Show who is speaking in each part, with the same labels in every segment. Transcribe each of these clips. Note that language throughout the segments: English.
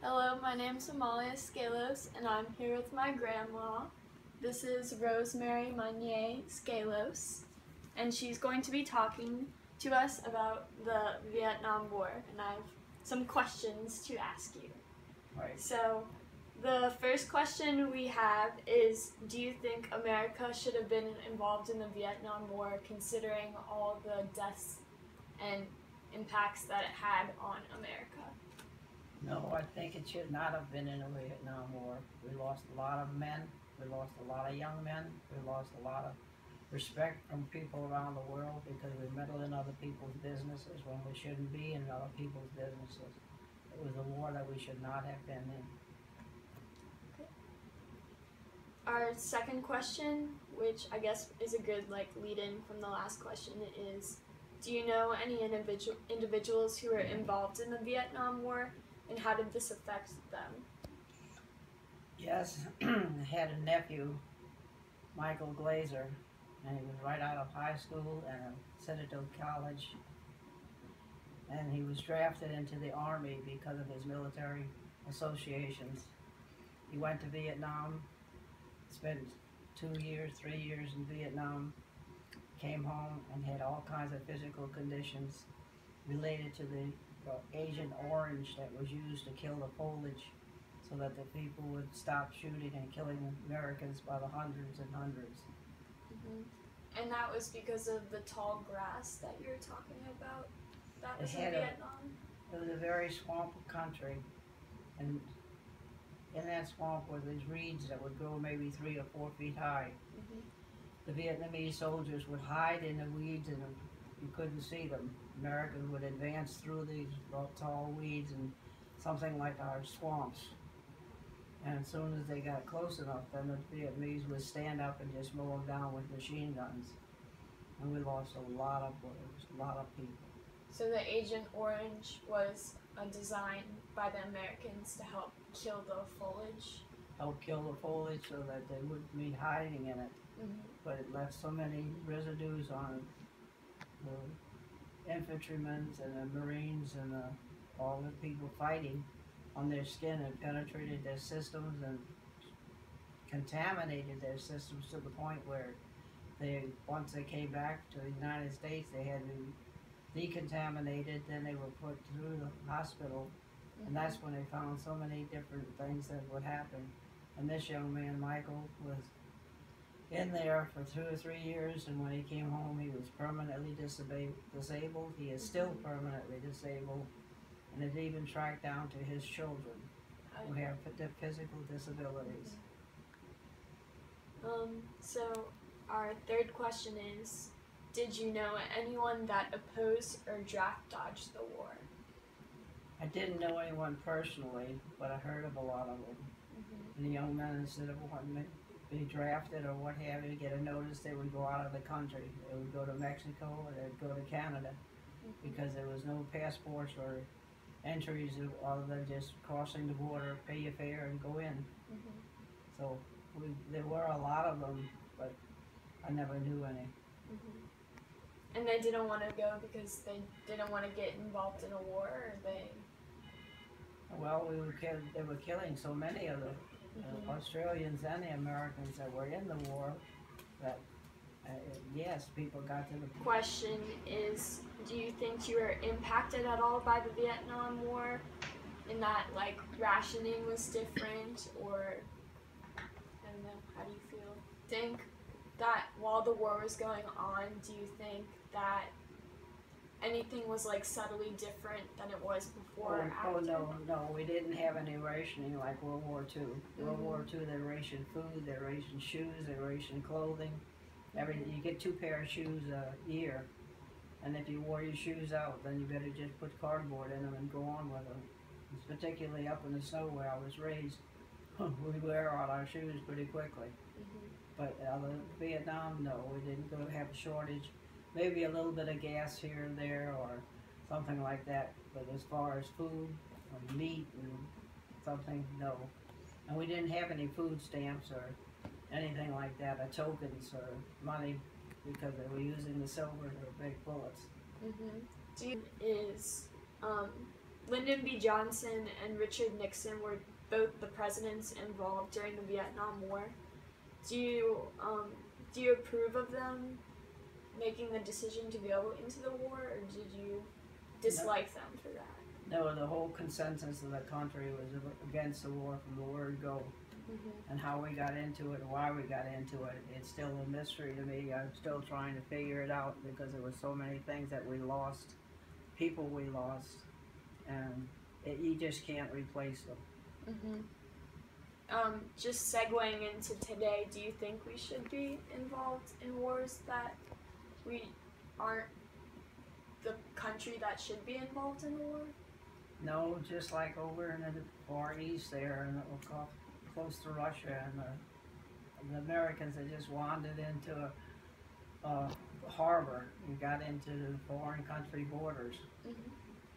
Speaker 1: Hello, my name's Amalia Scalos, and I'm here with my grandma. This is Rosemary Munier Scalos, and she's going to be talking to us about the Vietnam War, and I have some questions to ask you.
Speaker 2: Right.
Speaker 1: So, the first question we have is, do you think America should have been involved in the Vietnam War considering all the deaths and impacts that it had on America?
Speaker 2: No, I think it should not have been in the Vietnam War. We lost a lot of men. We lost a lot of young men. We lost a lot of respect from people around the world because we meddled in other people's businesses when we shouldn't be in other people's businesses. It was a war that we should not have been in.
Speaker 1: Okay. Our second question, which I guess is a good lead-in from the last question, is, do you know any individuals who were involved in the Vietnam War, and how did this affect them?
Speaker 2: Yes, I had a nephew, Michael Glazer, and he was right out of high school and Citadel College, and he was drafted into the Army because of his military associations. He went to Vietnam, spent 2 years, 3 years in Vietnam, came home and had all kinds of physical conditions related to the Agent Orange that was used to kill the foliage so that the people would stop shooting and killing Americans by the hundreds and hundreds.
Speaker 1: Mm-hmm. And that was because of the tall grass that you're talking about? That was in Vietnam?
Speaker 2: It was a very swampy country, and in that swamp were these reeds that would grow maybe 3 or 4 feet high.
Speaker 1: Mm-hmm.
Speaker 2: The Vietnamese soldiers would hide in the weeds and you couldn't see them. Americans would advance through these tall weeds and something like our swamps. And as soon as they got close enough, then the Vietnamese would stand up and just mow them down with machine guns. And we lost a lot of people.
Speaker 1: So the Agent Orange was a design by the Americans to help kill the foliage?
Speaker 2: Help kill the foliage so that they wouldn't be hiding in it.
Speaker 1: Mm-hmm.
Speaker 2: But it left so many residues on the infantrymen and the Marines and all the people fighting on their skin and penetrated their systems and contaminated their systems to the point where once they came back to the United States, they had to be decontaminated, then they were put through the hospital, mm-hmm. and that's when they found so many different things that would happen. And this young man, Michael, was in there for 2 or 3 years, and when he came home, he was permanently disabled. He is still permanently disabled, and it even tracked down to his children who have physical disabilities.
Speaker 1: So our third question is, did you know anyone that opposed or draft dodged the war?
Speaker 2: I didn't know anyone personally, but I heard of a lot of them. Mm-hmm. The young men, instead of wanting to be drafted or what have you, to get a notice, they would go out of the country. They would go to Mexico or they'd go to Canada, mm-hmm. because there was no passports or entries other than just crossing the border, pay your fare and go in. Mm-hmm. So there were a lot of them, but I never knew any.
Speaker 1: Mm-hmm. And they didn't want to go because they didn't want to get involved in a war, or they?
Speaker 2: Well, they were killing so many of the mm-hmm. Australians and the Americans that were in the war that, yes, people got to the...
Speaker 1: Question is, do you think you were impacted at all by the Vietnam War, in that, rationing was different, or, I don't know, how do you feel? Think that while the war was going on, do you think that anything was subtly different than it was before or after?
Speaker 2: Oh no, we didn't have any rationing like World War II. Mm-hmm. World War II, they rationed food, they rationed shoes, they rationed clothing. Everything. You get 2 pairs of shoes a year, and if you wore your shoes out, then you better just put cardboard in them and go on with them. It's particularly up in the snow where I was raised. We wear out our shoes pretty quickly. Mm-hmm. But Vietnam, no, we didn't have a shortage. Maybe a little bit of gas here and there or something like that. But as far as food or meat and something, no. And we didn't have any food stamps or anything like that, or tokens or money, because they were using the silver or big bullets.
Speaker 1: Mm-hmm. Is Lyndon B. Johnson and Richard Nixon were both the presidents involved during the Vietnam War. Do you approve of them making the decision to go into the war, or did you dislike them for that?
Speaker 2: No, the whole consensus of the country was against the war from the word go. And how we got into it and why we got into it, it's still a mystery to me. I'm still trying to figure it out because there were so many things that we lost, people we lost, and you just can't replace them.
Speaker 1: Just segueing into today, do you think we should be involved in wars that we aren't the country that should be involved in the war?
Speaker 2: No, just like over in the Far East there, and close to Russia, and the Americans that just wandered into a harbor and got into the foreign country borders,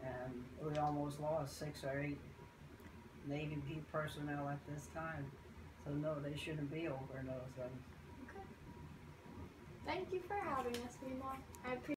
Speaker 2: and we almost lost 6 or 8 Navy personnel at this time. So no, they shouldn't be over in those things.
Speaker 1: Okay. Thank you for having us, Meemaw. I appreciate